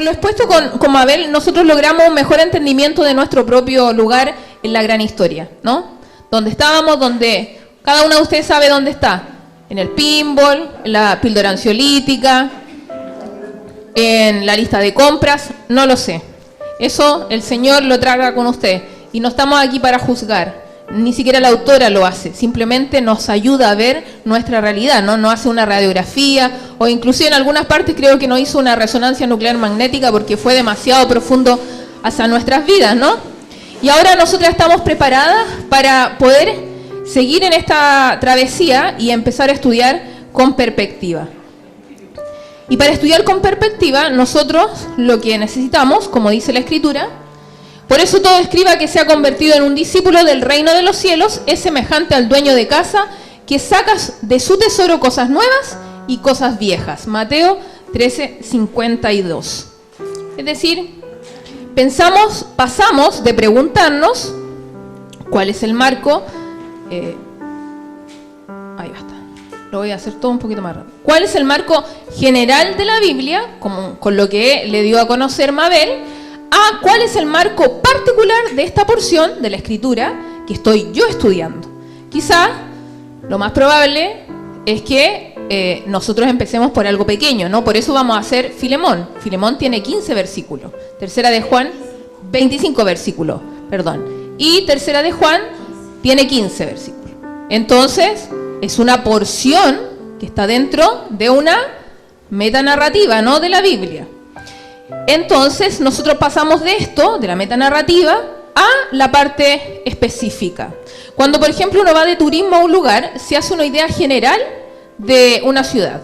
por lo expuesto con Mabel, nosotros logramos un mejor entendimiento de nuestro propio lugar en la gran historia, ¿no? Donde estábamos, donde cada uno de ustedes sabe dónde está. En el pinball, en la píldora ansiolítica, en la lista de compras, no lo sé. Eso el Señor lo traga con usted. Y no estamos aquí para juzgar. Ni siquiera la autora lo hace. Simplemente nos ayuda a ver nuestra realidad, ¿no? No hace una radiografía, o inclusive en algunas partes creo que no hizo una resonancia nuclear magnética porque fue demasiado profundo hacia nuestras vidas, ¿no? Y ahora nosotras estamos preparadas para poder seguir en esta travesía y empezar a estudiar con perspectiva. Y para estudiar con perspectiva, nosotros lo que necesitamos, como dice la Escritura, por eso todo escriba que se ha convertido en un discípulo del reino de los cielos es semejante al dueño de casa que saca de su tesoro cosas nuevas y cosas viejas. Mateo 13:52. Es decir, pasamos de preguntarnos cuál es el marco. Ahí basta. Lo voy a hacer todo un poquito más rápido. ¿Cuál es el marco general de la Biblia, con lo que le dio a conocer Mabel, a cuál es el marco particular de esta porción de la Escritura que estoy yo estudiando? Quizá lo más probable es que nosotros empecemos por algo pequeño, ¿no? Por eso vamos a hacer Filemón. Filemón tiene 15 versículos. Tercera de Juan, 25 versículos, perdón. Y Tercera de Juan tiene 15 versículos. Entonces, es una porción que está dentro de una metanarrativa, ¿no? De la Biblia. Entonces, nosotros pasamos de esto, de la metanarrativa, a la parte específica. Cuando, por ejemplo, uno va de turismo a un lugar, se hace una idea general de una ciudad.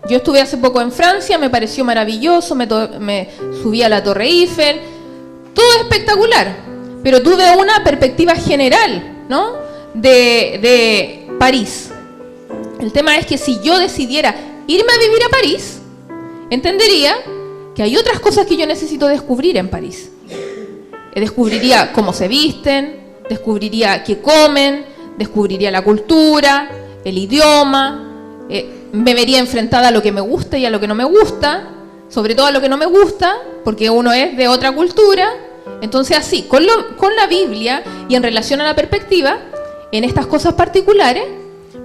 Yo estuve hace poco en Francia, me pareció maravilloso, me subí a la Torre Eiffel, todo espectacular, pero tuve una perspectiva general, ¿no? de París. El tema es que si yo decidiera irme a vivir a París, entendería que hay otras cosas que yo necesito descubrir en París. Descubriría cómo se visten, descubriría qué comen, descubriría la cultura, el idioma, me vería enfrentada a lo que me gusta y a lo que no me gusta, sobre todo a lo que no me gusta, porque uno es de otra cultura. Entonces así, con la Biblia y en relación a la perspectiva, en estas cosas particulares,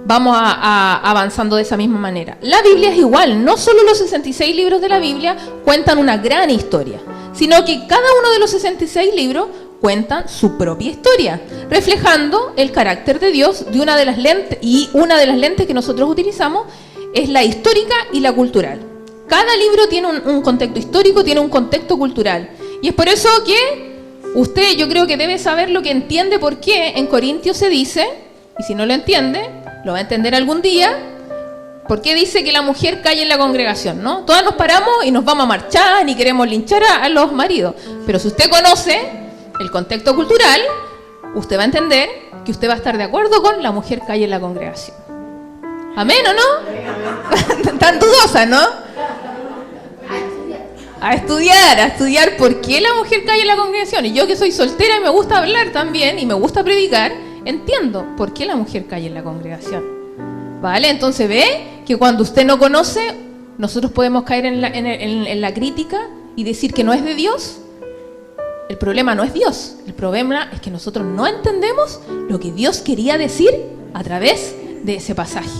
vamos avanzando de esa misma manera. La Biblia es igual, no solo los 66 libros de la Biblia cuentan una gran historia, sino que cada uno de los 66 libros cuentan su propia historia, reflejando el carácter de Dios de una de las lentes, y una de las lentes que nosotros utilizamos es la histórica y la cultural. Cada libro tiene un contexto histórico, tiene un contexto cultural, y es por eso que usted, yo creo que debe saber lo que entiende, por qué en Corintios se dice, y si no lo entiende, lo va a entender algún día, por qué dice que la mujer calle en la congregación, ¿no? Todas nos paramos y nos vamos a marchar y queremos linchar a los maridos. Pero si usted conoce el contexto cultural, usted va a entender que usted va a estar de acuerdo con la mujer calle en la congregación. ¿Amén o no? Tan dudosa, ¿no? A estudiar por qué la mujer calle en la congregación. Y yo que soy soltera y me gusta hablar también y me gusta predicar, entiendo por qué la mujer calle en la congregación. ¿Vale? Entonces ve que cuando usted no conoce, nosotros podemos caer en la crítica y decir que no es de Dios. El problema no es Dios. El problema es que nosotros no entendemos lo que Dios quería decir a través de ese pasaje.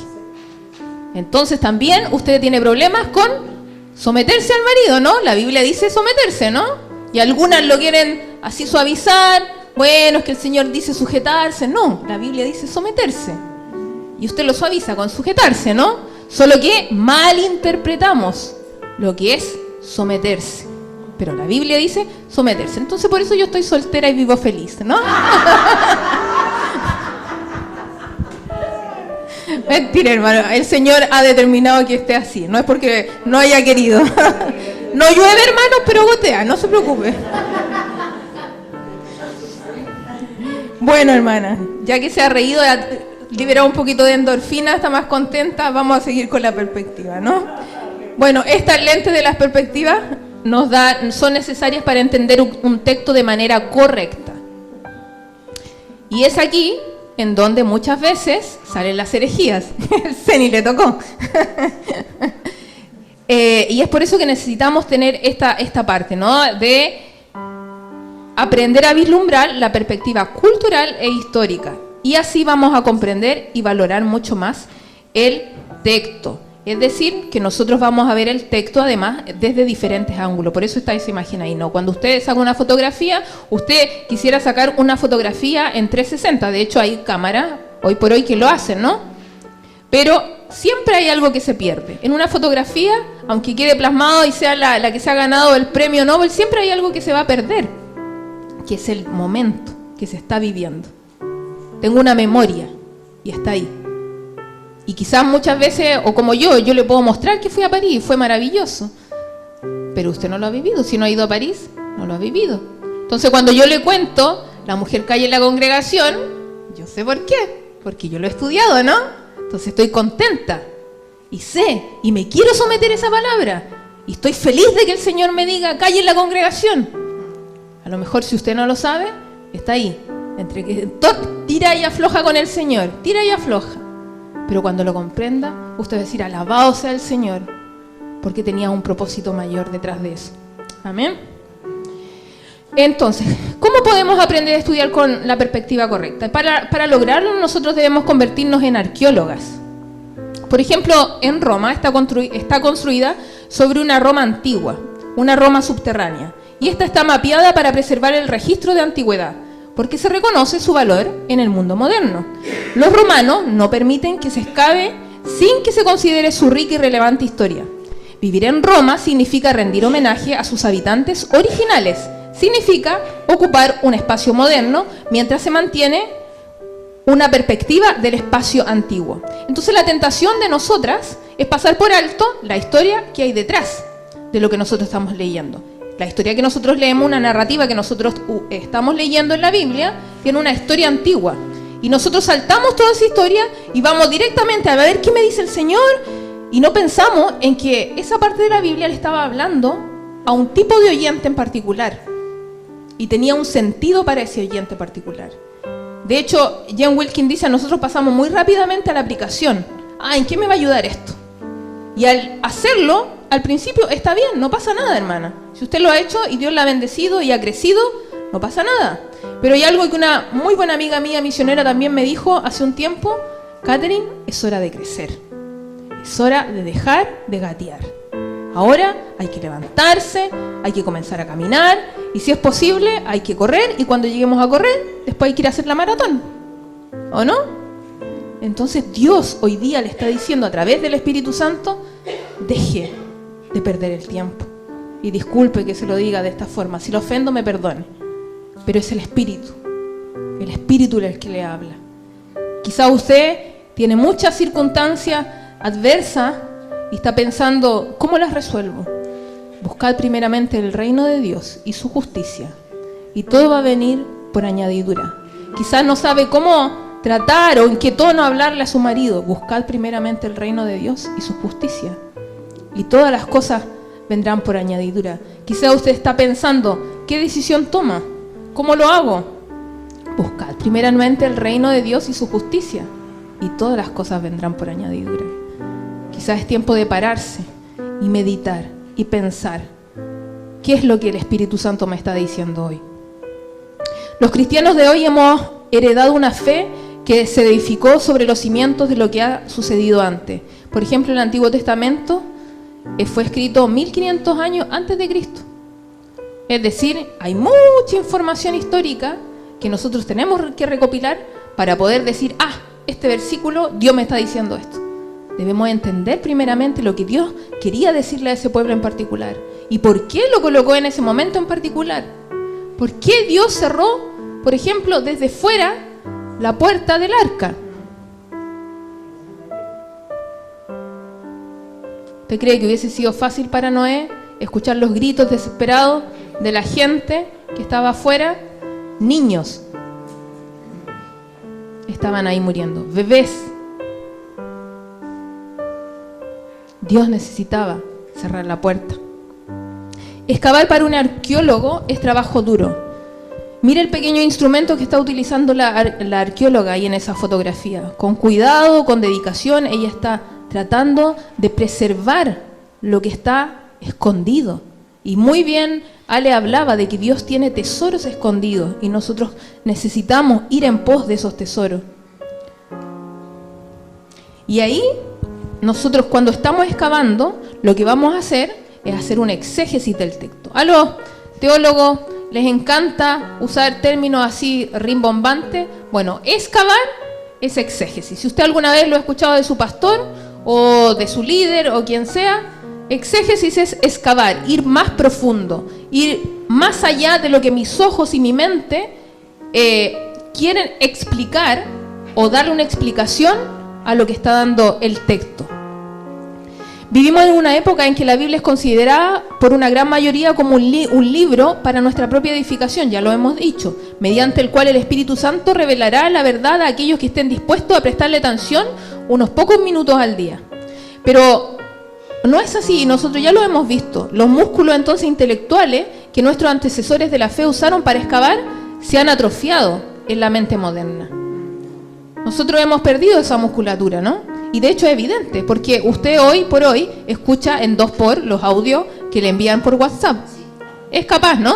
Entonces también usted tiene problemas con someterse al marido, ¿no? La Biblia dice someterse, ¿no? Y algunas lo quieren así suavizar. Bueno, es que el Señor dice sujetarse. No, la Biblia dice someterse. Y usted lo suaviza con sujetarse, ¿no? Solo que malinterpretamos lo que es someterse. Pero la Biblia dice someterse. Entonces por eso yo estoy soltera y vivo feliz, ¿no? Mentira, hermano. El Señor ha determinado que esté así. No es porque no haya querido. No llueve, hermano, pero gotea. No se preocupe. Bueno, hermana, ya que se ha reído, ha liberado un poquito de endorfina, está más contenta, vamos a seguir con la perspectiva, ¿no? Bueno, estas lentes de las perspectivas son necesarias para entender un texto de manera correcta. Y es aquí en donde muchas veces salen las herejías. Ceni le tocó. Y es por eso que necesitamos tener esta parte, ¿no? De aprender a vislumbrar la perspectiva cultural e histórica. Y así vamos a comprender y valorar mucho más el texto. Es decir, que nosotros vamos a ver el texto además desde diferentes ángulos. Por eso está esa imagen ahí, ¿no? Cuando usted saca una fotografía, usted quisiera sacar una fotografía en 360. De hecho, hay cámaras hoy por hoy que lo hacen, ¿no? Pero siempre hay algo que se pierde. En una fotografía, aunque quede plasmado y sea la que se ha ganado el premio Nobel, siempre hay algo que se va a perder, que es el momento que se está viviendo. Tengo una memoria y está ahí. Y quizás muchas veces, o como yo le puedo mostrar que fui a París, fue maravilloso. Pero usted no lo ha vivido. Si no ha ido a París, no lo ha vivido. Entonces cuando yo le cuento, la mujer cae en la congregación, yo sé por qué. Porque yo lo he estudiado, ¿no? Entonces estoy contenta. Y sé, y me quiero someter a esa palabra. Y estoy feliz de que el Señor me diga, calle en la congregación. A lo mejor si usted no lo sabe, está ahí. Entre que tira y afloja con el Señor, tira y afloja. Pero cuando lo comprenda, usted va a decir, alabado sea el Señor, porque tenía un propósito mayor detrás de eso. Amén. Entonces, ¿cómo podemos aprender a estudiar con la perspectiva correcta? Para lograrlo, nosotros debemos convertirnos en arqueólogas. Por ejemplo, en Roma está construida sobre una Roma antigua, una Roma subterránea. Y esta está mapeada para preservar el registro de antigüedad, porque se reconoce su valor en el mundo moderno. Los romanos no permiten que se excave sin que se considere su rica y relevante historia. Vivir en Roma significa rendir homenaje a sus habitantes originales. Significa ocupar un espacio moderno mientras se mantiene una perspectiva del espacio antiguo. Entonces la tentación de nosotras es pasar por alto la historia que hay detrás de lo que nosotros estamos leyendo. La historia que nosotros leemos, una narrativa que nosotros estamos leyendo en la Biblia, tiene una historia antigua. Y nosotros saltamos toda esa historia y vamos directamente a ver qué me dice el Señor. Y no pensamos en que esa parte de la Biblia le estaba hablando a un tipo de oyente en particular. Y tenía un sentido para ese oyente particular. De hecho, Jen Wilkin dice, nosotros pasamos muy rápidamente a la aplicación. ¿En qué me va a ayudar esto? Y al hacerlo, al principio está bien, no pasa nada, hermana. Si usted lo ha hecho y Dios la ha bendecido y ha crecido, no pasa nada. Pero hay algo que una muy buena amiga mía misionera también me dijo hace un tiempo: Catherine, es hora de crecer. Es hora de dejar de gatear. Ahora hay que levantarse, hay que comenzar a caminar y si es posible hay que correr, y cuando lleguemos a correr, después hay que ir a hacer la maratón. ¿O no? Entonces Dios hoy día le está diciendo a través del Espíritu Santo: deje de perder el tiempo. Y disculpe que se lo diga de esta forma, si lo ofendo me perdone, pero es el Espíritu el que le habla. Quizá usted tiene muchas circunstancias adversas y está pensando, ¿cómo las resuelvo? Buscad primeramente el reino de Dios y su justicia, y todo va a venir por añadidura. Quizás no sabe cómo tratar o en qué tono hablarle a su marido. Buscad primeramente el reino de Dios y su justicia, y todas las cosas vendrán por añadidura. Quizá usted está pensando, ¿qué decisión toma? ¿Cómo lo hago? Buscad primeramente el reino de Dios y su justicia, y todas las cosas vendrán por añadidura. Quizás es tiempo de pararse y meditar y pensar, ¿qué es lo que el Espíritu Santo me está diciendo hoy? Los cristianos de hoy hemos heredado una fe que se edificó sobre los cimientos de lo que ha sucedido antes. Por ejemplo, el Antiguo Testamento fue escrito 1500 años antes de Cristo. Es decir, hay mucha información histórica que nosotros tenemos que recopilar para poder decir, este versículo, Dios me está diciendo esto. Debemos entender primeramente lo que Dios quería decirle a ese pueblo en particular. ¿Y por qué lo colocó en ese momento en particular? ¿Por qué Dios cerró, por ejemplo, desde fuera la puerta del arca? ¿Usted cree que hubiese sido fácil para Noé escuchar los gritos desesperados de la gente que estaba afuera? Niños estaban ahí muriendo, bebés. Dios necesitaba cerrar la puerta. Excavar para un arqueólogo es trabajo duro. Mire el pequeño instrumento que está utilizando la arqueóloga ahí en esa fotografía. Con cuidado, con dedicación, ella está tratando de preservar lo que está escondido. Y muy bien Ale hablaba de que Dios tiene tesoros escondidos y nosotros necesitamos ir en pos de esos tesoros. Y ahí, nosotros cuando estamos excavando, lo que vamos a hacer es hacer un exégesis del texto. A los teólogos les encanta usar términos así rimbombantes. Bueno, excavar es exégesis. Si usted alguna vez lo ha escuchado de su pastor o de su líder o quien sea, exégesis es excavar, ir más profundo, ir más allá de lo que mis ojos y mi mente quieren explicar o darle una explicación a lo que está dando el texto. Vivimos en una época en que la Biblia es considerada por una gran mayoría como un libro para nuestra propia edificación, ya lo hemos dicho, mediante el cual el Espíritu Santo revelará la verdad a aquellos que estén dispuestos a prestarle atención unos pocos minutos al día. Pero no es así, nosotros ya lo hemos visto. Los músculos entonces intelectuales que nuestros antecesores de la fe usaron para excavar se han atrofiado en la mente moderna. Nosotros hemos perdido esa musculatura, ¿no? Y de hecho es evidente, porque usted hoy por hoy escucha en 2x los audios que le envían por WhatsApp. Es capaz, ¿no?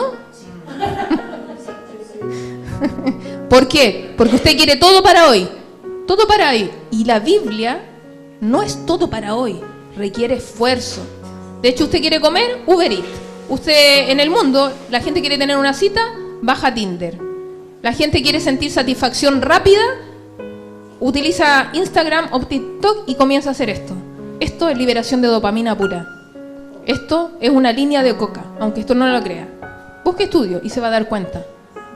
¿Por qué? Porque usted quiere todo para hoy. Todo para hoy. Y la Biblia no es todo para hoy. Requiere esfuerzo. De hecho, usted quiere comer, Uber Eats. Usted en el mundo, la gente quiere tener una cita, baja Tinder. La gente quiere sentir satisfacción rápida, utiliza Instagram o TikTok y comienza a hacer esto. Esto es liberación de dopamina pura. Esto es una línea de coca, aunque esto no lo crea. Busque estudio y se va a dar cuenta.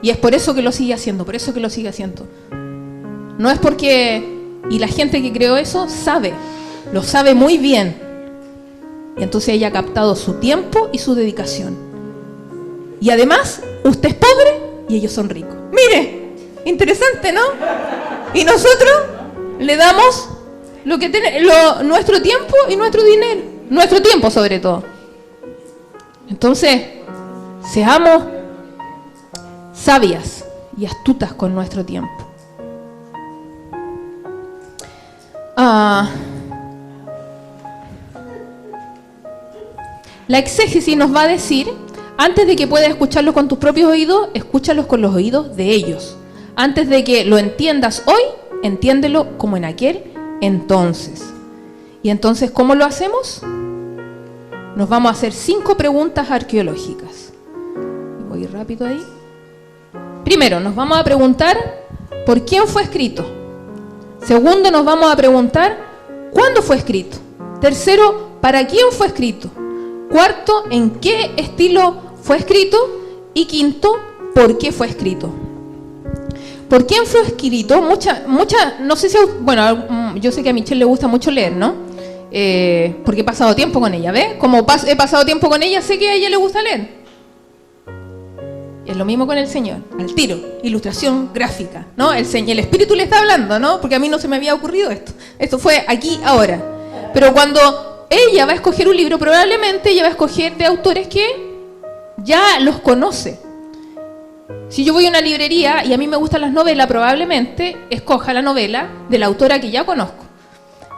Y es por eso que lo sigue haciendo, por eso que lo sigue haciendo. No es porque... Y la gente que creó eso sabe, lo sabe muy bien. Y entonces ella ha captado su tiempo y su dedicación. Y además, usted es pobre y ellos son ricos. Mire, interesante, ¿no? Y nosotros le damos nuestro tiempo y nuestro dinero. Nuestro tiempo sobre todo. Entonces, seamos sabias y astutas con nuestro tiempo. La exégesis nos va a decir, antes de que puedas escucharlo con tus propios oídos, escúchalos con los oídos de ellos. Antes de que lo entiendas hoy, entiéndelo como en aquel entonces. Y entonces, ¿cómo lo hacemos? Nos vamos a hacer 5 preguntas arqueológicas. Voy rápido ahí. Primero, nos vamos a preguntar ¿por quién fue escrito? Segundo, nos vamos a preguntar ¿cuándo fue escrito? Tercero, ¿para quién fue escrito? Cuarto, ¿en qué estilo fue escrito? Y quinto, ¿por qué fue escrito? ¿Por quién fue escrito? No sé si... Bueno, yo sé que a Michelle le gusta mucho leer, ¿no? Porque he pasado tiempo con ella, ¿ves? Como he pasado tiempo con ella, sé que a ella le gusta leer. Es lo mismo con el Señor, al tiro, ilustración gráfica, ¿no? El Espíritu le está hablando, ¿no? Porque a mí no se me había ocurrido esto. Esto fue aquí, ahora. Pero cuando ella va a escoger un libro, probablemente ella va a escoger de autores que ya los conoce. Si yo voy a una librería y a mí me gustan las novelas, probablemente escoja la novela de la autora que ya conozco.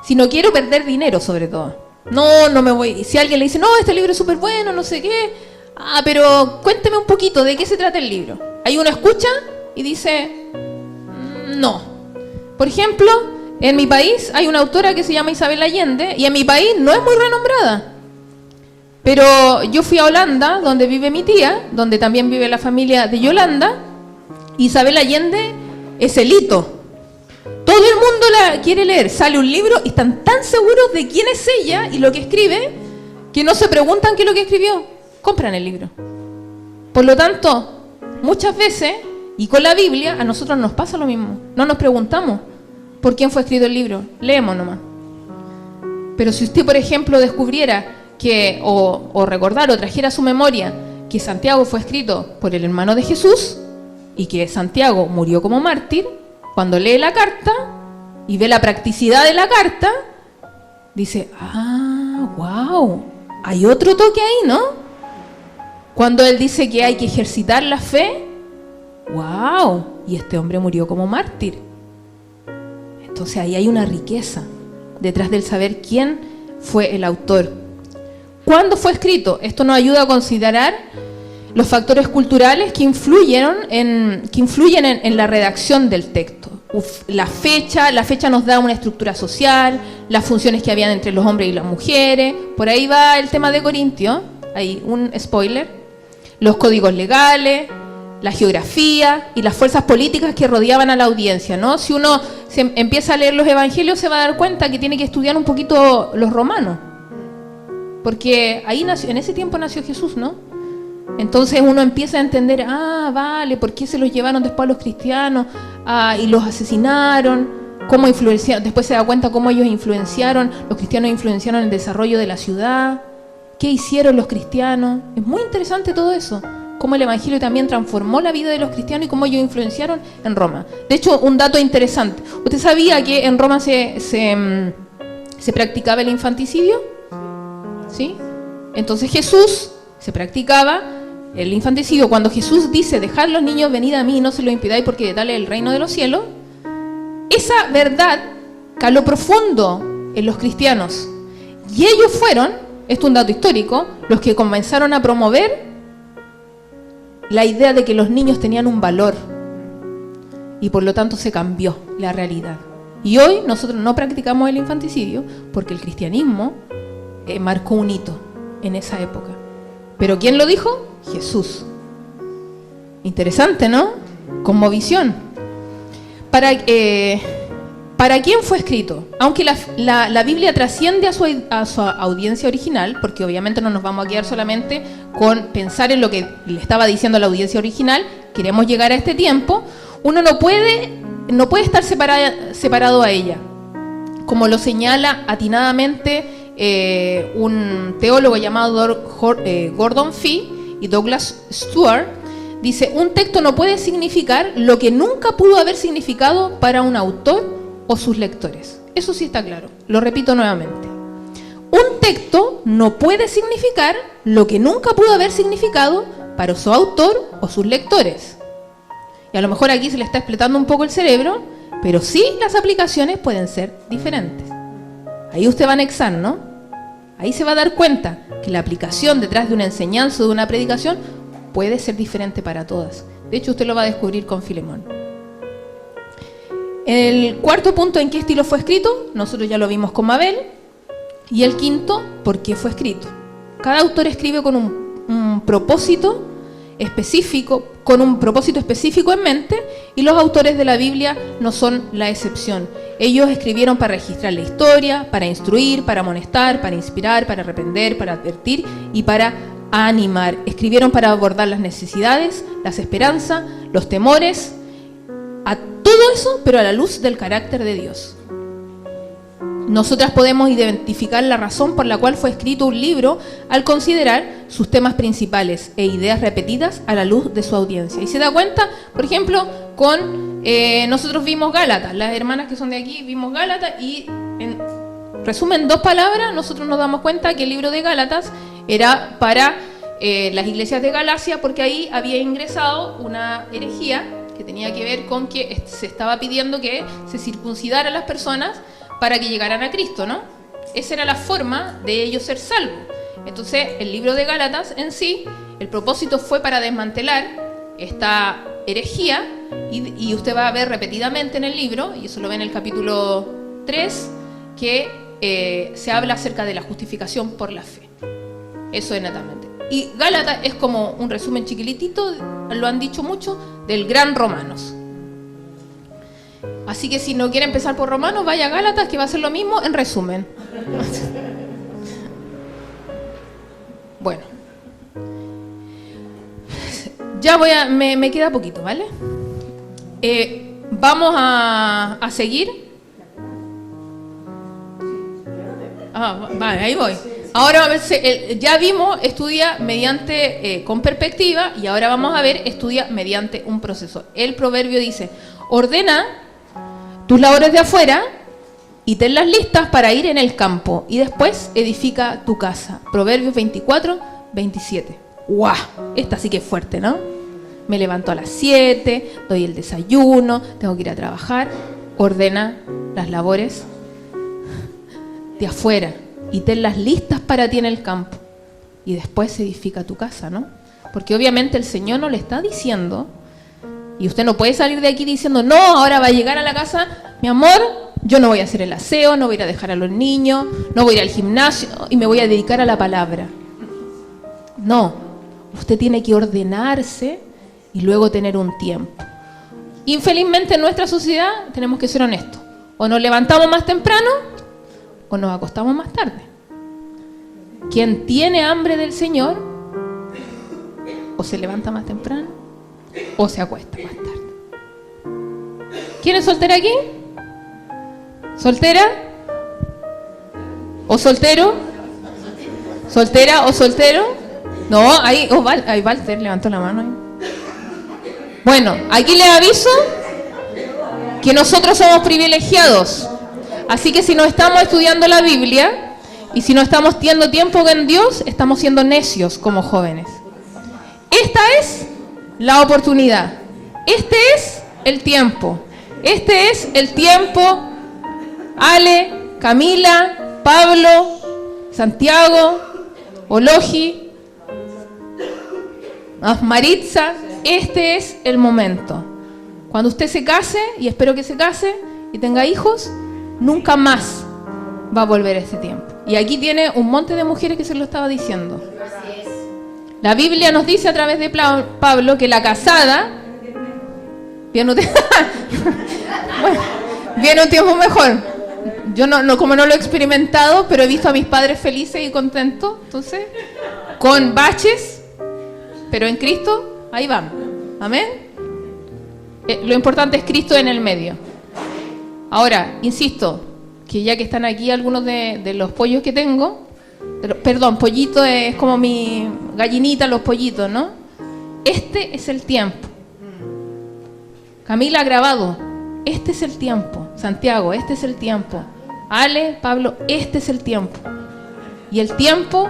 Si no quiero perder dinero, sobre todo. No me voy. Si alguien le dice, no, este libro es súper bueno, no sé qué. Pero cuénteme un poquito de qué se trata el libro. Ahí uno escucha y dice, no. Por ejemplo, en mi país hay una autora que se llama Isabel Allende y en mi país no es muy renombrada. Pero yo fui a Holanda, donde vive mi tía, donde también vive la familia de Yolanda. Isabel Allende es el hito. Todo el mundo la quiere leer. Sale un libro y están tan seguros de quién es ella y lo que escribe que no se preguntan qué es lo que escribió. Compran el libro. Por lo tanto, muchas veces, y con la Biblia, a nosotros nos pasa lo mismo. No nos preguntamos por quién fue escrito el libro. Leemos nomás. Pero si usted, por ejemplo, descubriera que, o recordara o trajera a su memoria que Santiago fue escrito por el hermano de Jesús y que Santiago murió como mártir, cuando lee la carta y ve la practicidad de la carta, dice, wow, hay otro toque ahí, ¿no? Cuando él dice que hay que ejercitar la fe, wow, y este hombre murió como mártir. Entonces ahí hay una riqueza detrás del saber quién fue el autor. ¿Cuándo fue escrito? Esto nos ayuda a considerar los factores culturales que influyen en la redacción del texto. La fecha nos da una estructura social, las funciones que habían entre los hombres y las mujeres. Por ahí va el tema de Corintio, hay un spoiler. Los códigos legales, la geografía y las fuerzas políticas que rodeaban a la audiencia, ¿no? Si uno empieza a leer los evangelios, se va a dar cuenta que tiene que estudiar un poquito los romanos, porque ahí nació, en ese tiempo nació Jesús, ¿no? Entonces uno empieza a entender, vale, ¿por qué se los llevaron después a los cristianos y los asesinaron? ¿Cómo influenciaron? Después se da cuenta cómo ellos influenciaron, los cristianos influenciaron el desarrollo de la ciudad. ¿Qué hicieron los cristianos? Es muy interesante todo eso, cómo el evangelio también transformó la vida de los cristianos y cómo ellos influenciaron en Roma. De hecho, un dato interesante, ¿usted sabía que en Roma se practicaba el infanticidio? ¿Sí? Entonces se practicaba el infanticidio. Cuando Jesús dice, dejad los niños, venid a mí, no se lo impidáis porque de tal es el reino de los cielos, esa verdad caló profundo en los cristianos. Y ellos fueron, esto es un dato histórico, los que comenzaron a promover la idea de que los niños tenían un valor. Y por lo tanto se cambió la realidad. Y hoy nosotros no practicamos el infanticidio porque el cristianismo marcó un hito en esa época. ¿Pero quién lo dijo? Jesús. Interesante, ¿no? Conmovisión. ¿Para quién fue escrito? Aunque la Biblia trasciende a su audiencia original, porque obviamente no nos vamos a quedar solamente con pensar en lo que le estaba diciendo la audiencia original, queremos llegar a este tiempo, uno no puede estar separado a ella. Como lo señala atinadamente un teólogo llamado Gordon Fee y Douglas Stuart, dice, un texto no puede significar lo que nunca pudo haber significado para un autor o sus lectores. Eso sí está claro. Lo repito nuevamente. Un texto no puede significar lo que nunca pudo haber significado para su autor o sus lectores. Y a lo mejor aquí se le está explotando un poco el cerebro, pero sí las aplicaciones pueden ser diferentes. Ahí usted va a anexar, ¿no? Ahí se va a dar cuenta que la aplicación detrás de una enseñanza o de una predicación puede ser diferente para todas. De hecho, usted lo va a descubrir con Filemón. El cuarto punto, ¿en qué estilo fue escrito? Nosotros ya lo vimos con Mabel. Y el quinto, ¿por qué fue escrito? Cada autor escribe con un propósito específico, con un propósito específico en mente, y los autores de la Biblia no son la excepción. Ellos escribieron para registrar la historia, para instruir, para amonestar, para inspirar, para reprender, para advertir y para animar. Escribieron para abordar las necesidades, las esperanzas, los temores, a todo eso, pero a la luz del carácter de Dios. Nosotras podemos identificar la razón por la cual fue escrito un libro al considerar sus temas principales e ideas repetidas a la luz de su audiencia. Y se da cuenta, por ejemplo, con nosotros vimos Gálatas, las hermanas que son de aquí vimos Gálatas y en resumen 2 palabras, nosotros nos damos cuenta que el libro de Gálatas era para las iglesias de Galacia, porque ahí había ingresado una herejía que tenía que ver con que se estaba pidiendo que se circuncidaran las personas para que llegaran a Cristo, ¿no? Esa era la forma de ellos ser salvos. Entonces, el libro de Gálatas en sí, el propósito fue para desmantelar esta herejía, y usted va a ver repetidamente en el libro, y eso lo ve en el capítulo 3, que se habla acerca de la justificación por la fe. Eso es netamente. Y Gálatas es como un resumen chiquitito, lo han dicho mucho, del gran Romanos. Así que si no quiere empezar por Romanos, vaya a Gálatas, que va a ser lo mismo en resumen. Bueno. Ya me queda poquito, ¿vale? Vamos a seguir. Vale, ahí voy. Ahora ya vimos, estudia mediante con perspectiva, y ahora vamos a ver, estudia mediante un proceso. El proverbio dice, ordena tus labores de afuera y tenlas listas para ir en el campo, y después edifica tu casa. Proverbios 24, 27. ¡Guau! Esta sí que es fuerte, ¿no? Me levanto a las 7, doy el desayuno, tengo que ir a trabajar. Ordena las labores de afuera y tenlas listas para ti en el campo. y después se edifica tu casa, ¿no? Porque obviamente el Señor no le está diciendo, y usted no puede salir de aquí diciendo, no, ahora va a llegar a la casa, mi amor, yo no voy a hacer el aseo, no voy a ir a dejar a los niños, no voy a ir al gimnasio y me voy a dedicar a la palabra. No, usted tiene que ordenarse y luego tener un tiempo. Infelizmente en nuestra sociedad tenemos que ser honestos. O nos levantamos más temprano o nos acostamos más tarde. Quien tiene hambre del Señor o se levanta más temprano o se acuesta más tarde. ¿Quién es soltera aquí? ¿Soltera? ¿O soltero? ¿Soltera o soltero? No, ahí, ahí Walter levantó la mano ahí. Bueno, aquí les aviso que nosotros somos privilegiados. Así que si no estamos estudiando la Biblia y si no estamos teniendo tiempo con Dios, estamos siendo necios como jóvenes. Esta es la oportunidad. Este es el tiempo. Este es el tiempo. Ale, Camila, Pablo, Santiago, Ologi, Maritza, este es el momento. Cuando usted se case, y espero que se case y tenga hijos, nunca más va a volver a ese tiempo. Y aquí tiene un monte de mujeres que se lo estaba diciendo. La Biblia nos dice a través de Pablo que la casada viene un tiempo mejor. Yo como no lo he experimentado, pero he visto a mis padres felices y contentos, entonces, con baches, pero en Cristo, ahí vamos. Amén. Lo importante es Cristo en el medio. Ahora, insisto, que ya que están aquí algunos de los pollos que tengo, perdón, pollito es como mi gallinita, los pollitos, ¿no? Este es el tiempo. Camila ha grabado, este es el tiempo. Santiago, este es el tiempo. Ale, Pablo, este es el tiempo. Y el tiempo...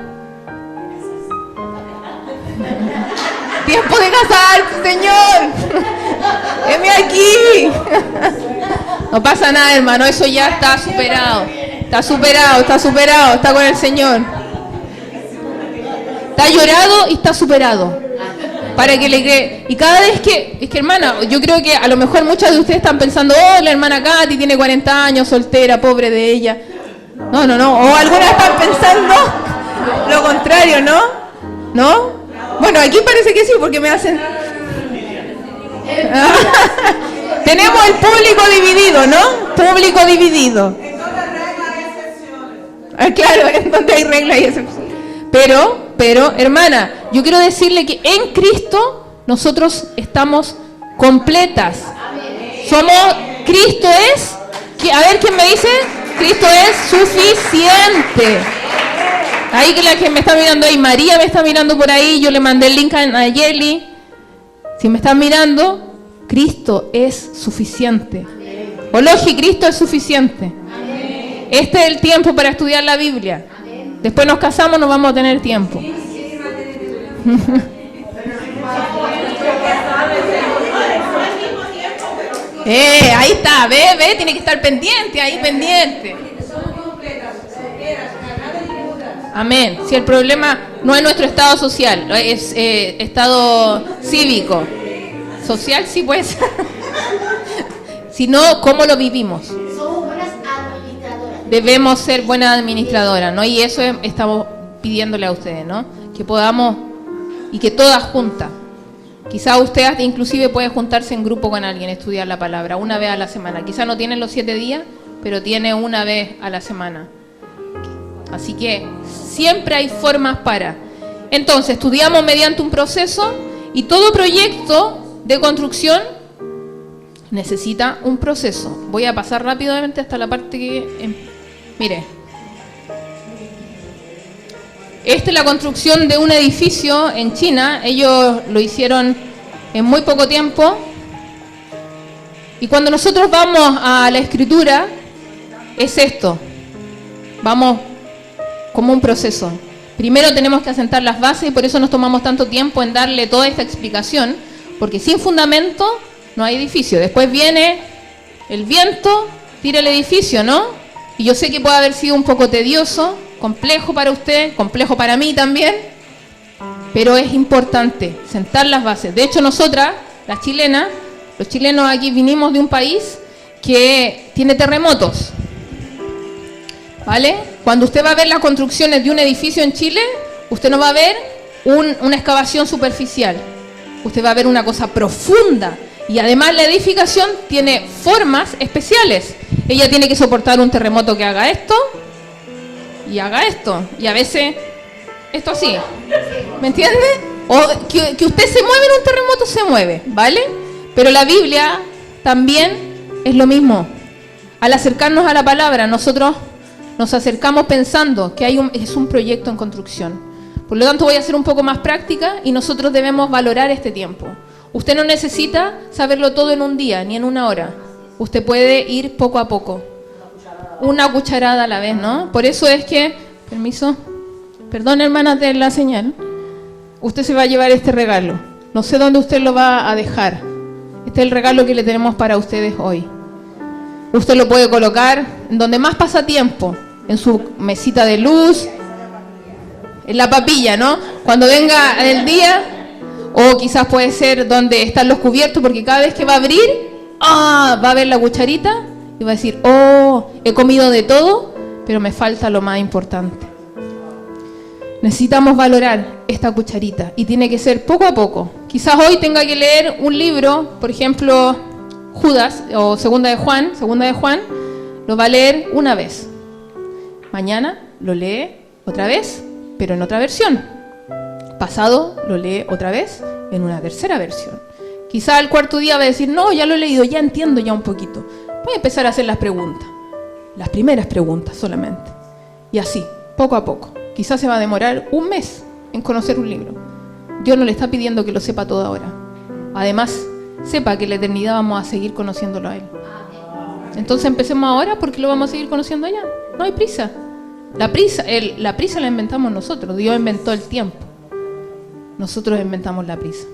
¡Tiempo de casarse, Señor! ¡Heme aquí! No pasa nada, hermano, eso ya está superado. Está superado, está con el Señor. Está llorado y está superado. Para que le cree. Y cada vez es que hermana, yo creo que a lo mejor muchas de ustedes están pensando, oh, la hermana Katy tiene 40 años, soltera, pobre de ella. No. O algunas están pensando lo contrario, ¿no? ¿No? Bueno, aquí parece que sí, porque me hacen... Tenemos el público dividido, ¿no? Público dividido. Claro, en donde hay reglas y excepciones. Pero, hermana, yo quiero decirle que en Cristo nosotros estamos completas. Cristo es, a ver quién me dice, Cristo es suficiente. Ahí que la que me está mirando ahí, María me está mirando por ahí, yo le mandé el link a Yeli. Si me están mirando, Cristo es suficiente. Ologi, Cristo es suficiente. Este es el tiempo para estudiar la Biblia. Después nos casamos, no vamos a tener tiempo. Ahí está, ve, tiene que estar pendiente, ahí pendiente. Amén. Si el problema no es nuestro estado social, es estado cívico. Social sí pues. Sino cómo lo vivimos. Debemos ser buenas administradoras, ¿no? Y eso estamos pidiéndole a ustedes, ¿no? Que podamos, y que todas juntas. Quizás usted inclusive puede juntarse en grupo con alguien, estudiar la palabra, una vez a la semana. Quizás no tiene los 7 días, pero tiene una vez a la semana. Así que siempre hay formas para. Entonces, estudiamos mediante un proceso, y todo proyecto de construcción necesita un proceso. Voy a pasar rápidamente hasta la parte que... Mire, esta es la construcción de un edificio en China. Ellos lo hicieron en muy poco tiempo. Y cuando nosotros vamos a la escritura, es esto. Vamos como un proceso. Primero tenemos que asentar las bases, y por eso nos tomamos tanto tiempo en darle toda esta explicación, porque sin fundamento no hay edificio. Después viene el viento, tira el edificio, ¿no? Y yo sé que puede haber sido un poco tedioso, complejo para usted, complejo para mí también, pero es importante sentar las bases. De hecho, nosotras, las chilenas, los chilenos aquí vinimos de un país que tiene terremotos, ¿vale? Cuando usted va a ver las construcciones de un edificio en Chile, usted no va a ver una excavación superficial, usted va a ver una cosa profunda, y además la edificación tiene formas especiales. Ella tiene que soportar un terremoto que haga esto y haga esto, y a veces esto así, ¿me entiende? O que usted se mueve en un terremoto, se mueve, ¿vale? Pero la Biblia también es lo mismo. Al acercarnos a la palabra, nosotros nos acercamos pensando que es un proyecto en construcción. Por lo tanto, voy a ser un poco más práctica y nosotros debemos valorar este tiempo. Usted no necesita saberlo todo en un día, ni en una hora. Usted puede ir poco a poco. Una cucharada a la vez, ¿no? Por eso es que, permiso, perdón, hermanas de la señal, usted se va a llevar este regalo. No sé dónde usted lo va a dejar. Este es el regalo que le tenemos para ustedes hoy. Usted lo puede colocar en donde más pasa tiempo, en su mesita de luz, en la papilla, ¿no? Cuando venga el día, o quizás puede ser donde están los cubiertos, porque cada vez que va a abrir, va a ver la cucharita y va a decir, he comido de todo, pero me falta lo más importante. Necesitamos valorar esta cucharita y tiene que ser poco a poco. Quizás hoy tenga que leer un libro, por ejemplo, Judas o Segunda de Juan, lo va a leer una vez. Mañana lo lee otra vez, pero en otra versión. Pasado lo lee otra vez en una tercera versión. Quizás al cuarto día va a decir, no, ya lo he leído, ya entiendo ya un poquito. Voy a empezar a hacer las preguntas, las primeras preguntas solamente. Y así, poco a poco. Quizás se va a demorar un mes en conocer un libro. Dios no le está pidiendo que lo sepa todo ahora. Además, sepa que en la eternidad vamos a seguir conociéndolo a Él. Entonces empecemos ahora porque lo vamos a seguir conociendo allá. No hay prisa. La prisa la inventamos nosotros. Dios inventó el tiempo. Nosotros inventamos la prisa.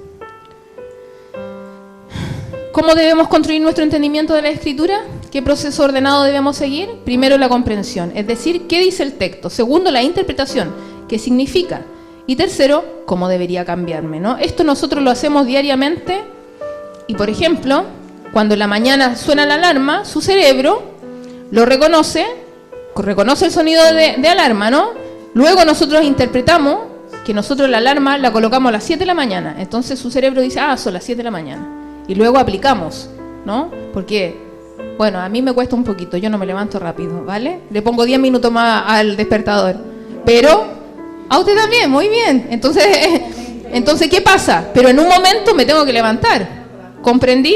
¿Cómo debemos construir nuestro entendimiento de la Escritura? ¿Qué proceso ordenado debemos seguir? Primero, la comprensión, es decir, ¿qué dice el texto? Segundo, la interpretación, ¿qué significa? Y tercero, ¿cómo debería cambiarme? ¿No? Esto nosotros lo hacemos diariamente y, por ejemplo, cuando en la mañana suena la alarma, su cerebro lo reconoce el sonido de alarma, ¿no? Luego nosotros interpretamos que nosotros la alarma la colocamos a las 7 de la mañana. Entonces su cerebro dice, son las 7 de la mañana. Y luego aplicamos, ¿no? Porque, bueno, a mí me cuesta un poquito, yo no me levanto rápido, ¿vale? Le pongo 10 minutos más al despertador. Pero a usted también, muy bien. Entonces, ¿qué pasa? Pero en un momento me tengo que levantar. Comprendí,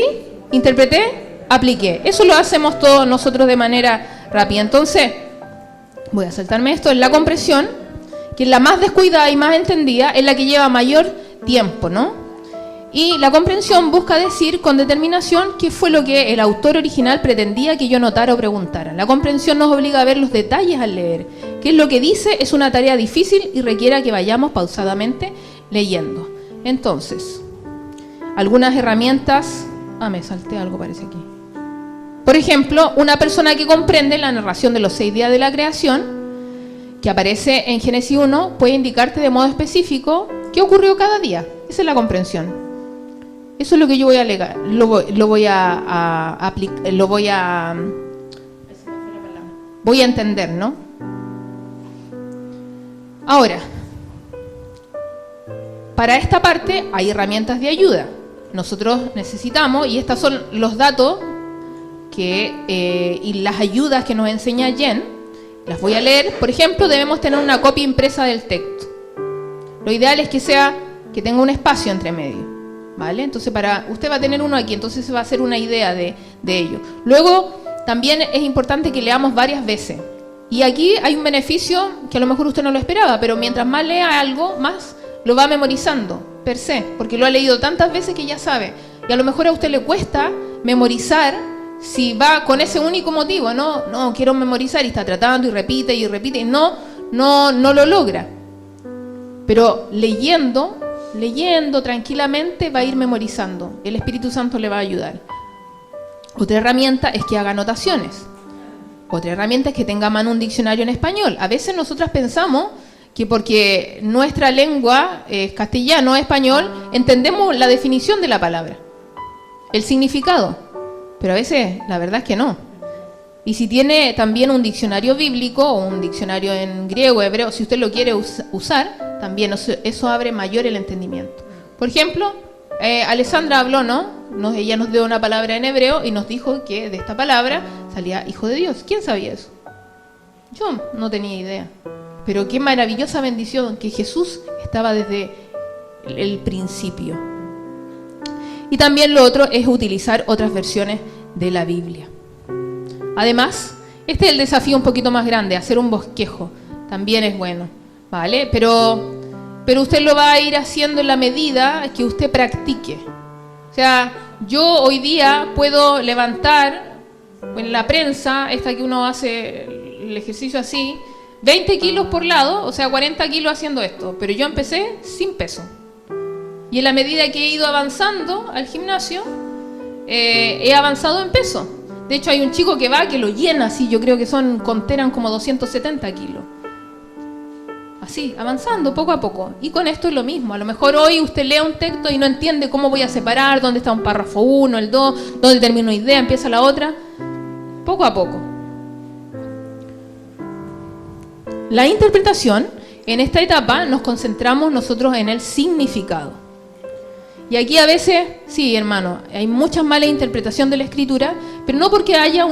interpreté, apliqué. Eso lo hacemos todos nosotros de manera rápida. Entonces, voy a saltarme esto. En la comprensión, que es la más descuidada y más entendida, es la que lleva mayor tiempo, ¿no? Y la comprensión busca decir con determinación qué fue lo que el autor original pretendía que yo notara o preguntara. La comprensión nos obliga a ver los detalles al leer. ¿Qué es lo que dice? Es una tarea difícil y requiere que vayamos pausadamente leyendo. Entonces, algunas herramientas... me salté algo, parece aquí. Por ejemplo, una persona que comprende la narración de los 6 días de la creación, que aparece en Génesis 1, puede indicarte de modo específico qué ocurrió cada día. Esa es la comprensión. Eso es lo que yo voy a alegar, voy a entender, ¿no? Ahora, para esta parte hay herramientas de ayuda. Nosotros necesitamos, y estos son los datos y las ayudas que nos enseña Jen, las voy a leer. Por ejemplo, debemos tener una copia impresa del texto. Lo ideal es que tenga un espacio entre medio. ¿Vale? Entonces usted va a tener uno aquí, entonces se va a hacer una idea de ello. Luego, también es importante que leamos varias veces. Y aquí hay un beneficio que a lo mejor usted no lo esperaba, pero mientras más lea algo, más lo va memorizando, per se, porque lo ha leído tantas veces que ya sabe. Y a lo mejor a usted le cuesta memorizar si va con ese único motivo, no quiero memorizar y está tratando y repite y no lo logra. Pero leyendo tranquilamente va a ir memorizando. El Espíritu Santo le va a ayudar. Otra herramienta es que haga anotaciones. Otra herramienta es que tenga a mano un diccionario en español. A veces nosotras pensamos que porque nuestra lengua es castellano, español, entendemos la definición de la palabra, el significado, pero a veces la verdad es que no. Y si tiene también un diccionario bíblico o un diccionario en griego, hebreo, si usted lo quiere usar, también eso abre mayor el entendimiento. Por ejemplo, Alessandra habló, ella nos dio una palabra en hebreo y nos dijo que de esta palabra salía Hijo de Dios. ¿Quién sabía eso? Yo no tenía idea. Pero qué maravillosa bendición que Jesús estaba desde el principio. Y también lo otro es utilizar otras versiones de la Biblia. Además, este es el desafío un poquito más grande, hacer un bosquejo. También es bueno, ¿vale? Pero usted lo va a ir haciendo en la medida que usted practique. O sea, yo hoy día puedo levantar en la prensa, esta que uno hace el ejercicio así, 20 kilos por lado, o sea, 40 kilos haciendo esto. Pero yo empecé sin peso. Y en la medida que he ido avanzando al gimnasio, he avanzado en peso. De hecho, hay un chico que va, que lo llena así, yo creo que eran como 270 kilos. Así, avanzando poco a poco. Y con esto es lo mismo. A lo mejor hoy usted lee un texto y no entiende cómo voy a separar, dónde está un párrafo 1, el 2, dónde termina una idea, empieza la otra. Poco a poco. La interpretación, en esta etapa nos concentramos nosotros en el significado. Y aquí a veces, sí, hermano, hay mucha mala interpretación de la Escritura, pero no porque haya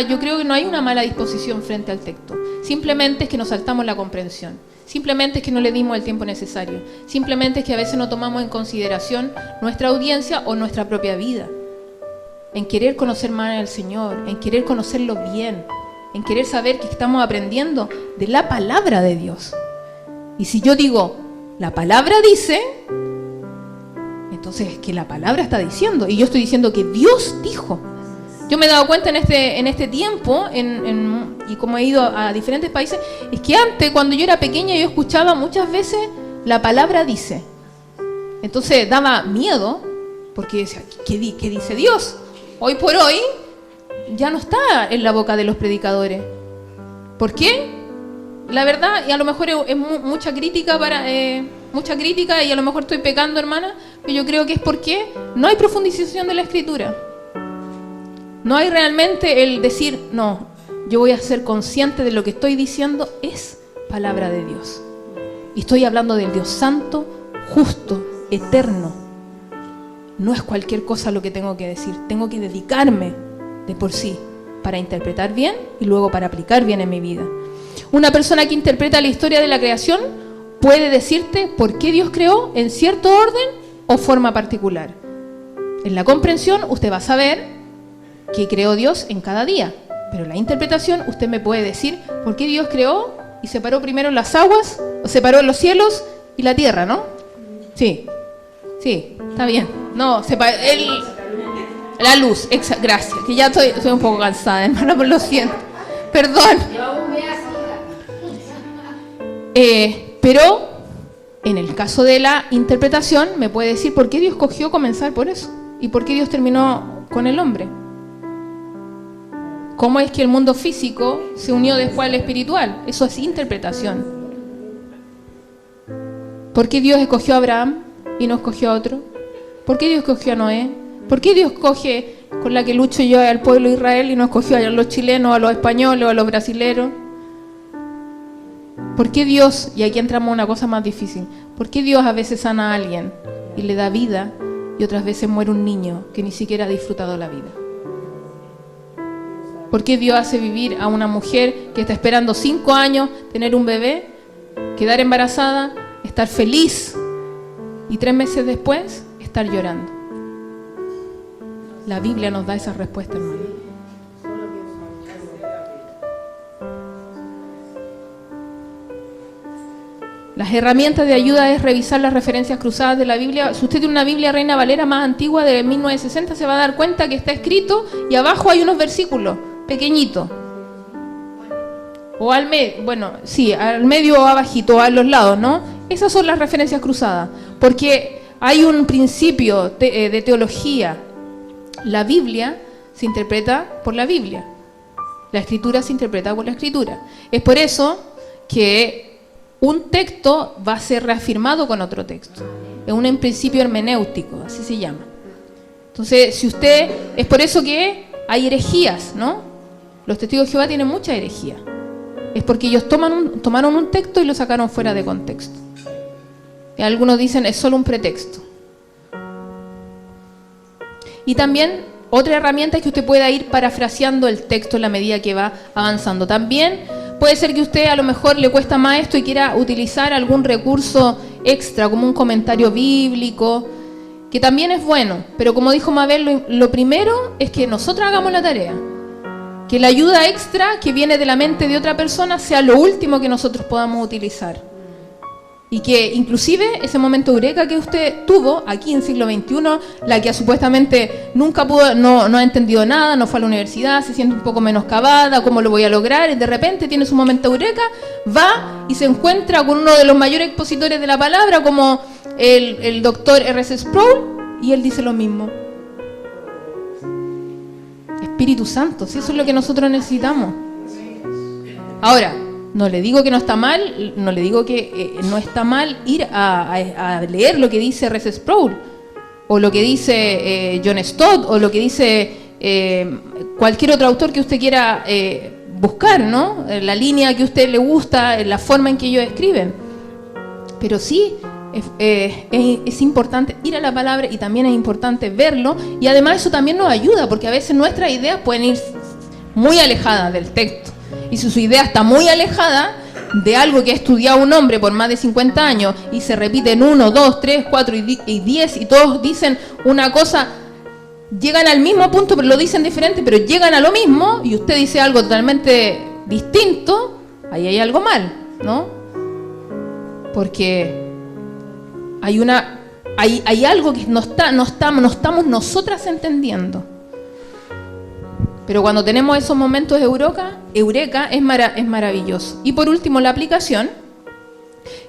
yo creo que no hay una mala disposición frente al texto. Simplemente es que nos saltamos la comprensión. Simplemente es que no le dimos el tiempo necesario. Simplemente es que a veces no tomamos en consideración nuestra audiencia o nuestra propia vida. En querer conocer más al Señor, en querer conocerlo bien, en querer saber que estamos aprendiendo de la palabra de Dios. Y si yo digo, la palabra dice, entonces es que la palabra está diciendo, y yo estoy diciendo que Dios dijo. Yo me he dado cuenta en este tiempo, y como he ido a diferentes países, es que antes, cuando yo era pequeña, yo escuchaba muchas veces la palabra dice. Entonces daba miedo, porque decía, ¿qué dice Dios? Hoy por hoy ya no está en la boca de los predicadores. ¿Por qué? La verdad, y a lo mejor es mucha crítica y a lo mejor estoy pecando, hermana, pero yo creo que es porque no hay profundización de la Escritura. No hay realmente el decir, no, yo voy a ser consciente de lo que estoy diciendo es palabra de Dios. Y estoy hablando del Dios santo, justo, eterno. No es cualquier cosa lo que tengo que decir. Tengo que dedicarme de por sí para interpretar bien y luego para aplicar bien en mi vida. Una persona que interpreta la historia de la creación puede decirte por qué Dios creó en cierto orden o forma particular. En la comprensión usted va a saber qué creó Dios en cada día, pero en la interpretación usted me puede decir por qué Dios creó y separó primero las aguas, o separó los cielos y la tierra, ¿no? Sí, está bien. No, la luz, gracias, que ya estoy un poco cansada, hermano, pero lo siento. Perdón. Pero en el caso de la interpretación me puede decir por qué Dios escogió comenzar por eso y por qué Dios terminó con el hombre. ¿Cómo es que el mundo físico se unió después al espiritual? Eso es interpretación. ¿Por qué Dios escogió a Abraham y no escogió a otro? ¿Por qué Dios escogió a Noé? ¿Por qué Dios escoge con la que lucho yo al pueblo de Israel y no escogió a los chilenos, a los españoles o a los brasileros? ¿Por qué Dios, y aquí entramos a una cosa más difícil, por qué Dios a veces sana a alguien y le da vida y otras veces muere un niño que ni siquiera ha disfrutado la vida? ¿Por qué Dios hace vivir a una mujer que está esperando 5 años tener un bebé, quedar embarazada, estar feliz y 3 meses después estar llorando? La Biblia nos da esa respuesta, hermano. Las herramientas de ayuda es revisar las referencias cruzadas de la Biblia. Si usted tiene una Biblia Reina Valera más antigua de 1960, se va a dar cuenta que está escrito y abajo hay unos versículos pequeñitos. O al medio, al medio o abajito, o a los lados, ¿no? Esas son las referencias cruzadas. Porque hay un principio de teología. La Biblia se interpreta por la Biblia. La Escritura se interpreta por la Escritura. Es por eso que un texto va a ser reafirmado con otro texto. Es un principio hermenéutico, así se llama. Entonces, si usted, es por eso que hay herejías, ¿no? Los testigos de Jehová tienen mucha herejía. Es porque ellos tomaron un texto y lo sacaron fuera de contexto. Y algunos dicen es solo un pretexto. Y también otra herramienta es que usted pueda ir parafraseando el texto en la medida que va avanzando. También puede ser que usted a lo mejor le cuesta más esto y quiera utilizar algún recurso extra, como un comentario bíblico, que también es bueno. Pero como dijo Mabel, lo primero es que nosotros hagamos la tarea. Que la ayuda extra que viene de la mente de otra persona sea lo último que nosotros podamos utilizar. Y que inclusive ese momento eureka que usted tuvo aquí en siglo XXI, la que supuestamente nunca pudo, no ha entendido nada, no fue a la universidad, se siente un poco menoscabada, ¿cómo lo voy a lograr? Y de repente tiene su momento eureka, va y se encuentra con uno de los mayores expositores de la palabra, como el doctor R.C. Sproul, y él dice lo mismo. Espíritu Santo, si eso es lo que nosotros necesitamos. Ahora, no le digo que no está mal, no le digo que no está mal ir a leer lo que dice R.C. Sproul, o lo que dice John Stott, o lo que dice cualquier otro autor que usted quiera buscar, ¿no? La línea que a usted le gusta, la forma en que ellos escriben. Pero sí, es importante ir a la palabra y también es importante verlo, y además eso también nos ayuda, porque a veces nuestras ideas pueden ir muy alejadas del texto. Y si su idea está muy alejada de algo que ha estudiado un hombre por más de 50 años y se repite en 1, 2, 3, 4 y 10 y todos dicen una cosa, llegan al mismo punto pero lo dicen diferente, pero llegan a lo mismo y usted dice algo totalmente distinto, ahí hay algo mal, ¿no? Porque hay algo que no estamos nosotras entendiendo. Pero cuando tenemos esos momentos eureka es maravilloso. Y por último, la aplicación,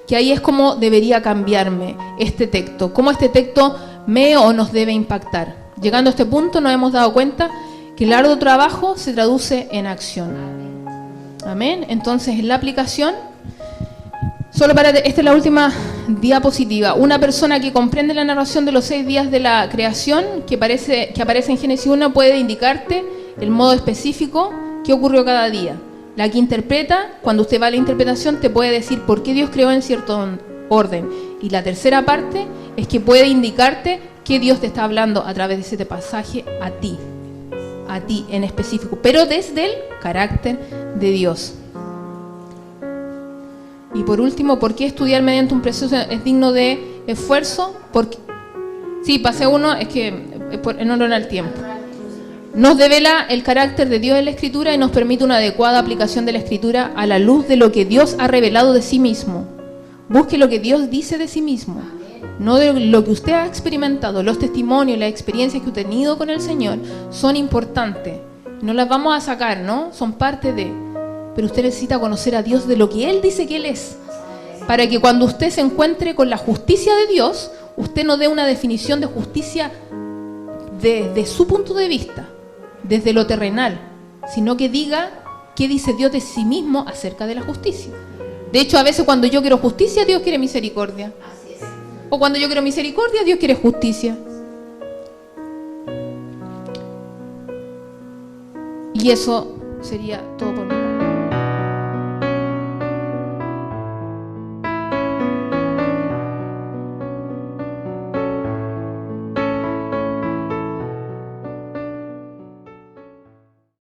que ahí es como debería cambiarme este texto, cómo este texto me o nos debe impactar. Llegando a este punto nos hemos dado cuenta que el arduo trabajo se traduce en acción. Amén. Entonces, en la aplicación, esta es la última diapositiva. Una persona que comprende la narración de los 6 días de la creación que aparece en Génesis 1 puede indicarte el modo específico que ocurrió cada día. La que interpreta, cuando usted va a la interpretación, te puede decir por qué Dios creó en cierto orden. Y la tercera parte es que puede indicarte que Dios te está hablando a través de ese pasaje a ti en específico, pero desde el carácter de Dios. Y por último, ¿por qué estudiar mediante un proceso es digno de esfuerzo? Porque, sí, pasé uno, es que en honor al tiempo. Nos devela el carácter de Dios en la Escritura y nos permite una adecuada aplicación de la Escritura a la luz de lo que Dios ha revelado de sí mismo. Busque lo que Dios dice de sí mismo, no de lo que usted ha experimentado. Los testimonios, las experiencias que usted ha tenido con el Señor son importantes. No las vamos a sacar, ¿no? Son parte de... Pero usted necesita conocer a Dios de lo que Él dice que Él es, para que cuando usted se encuentre con la justicia de Dios, usted no dé una definición de justicia de su punto de vista, desde lo terrenal, sino que diga qué dice Dios de sí mismo acerca de la justicia. De hecho, a veces cuando yo quiero justicia, Dios quiere misericordia. O cuando yo quiero misericordia, Dios quiere justicia. Y eso sería todo por mí.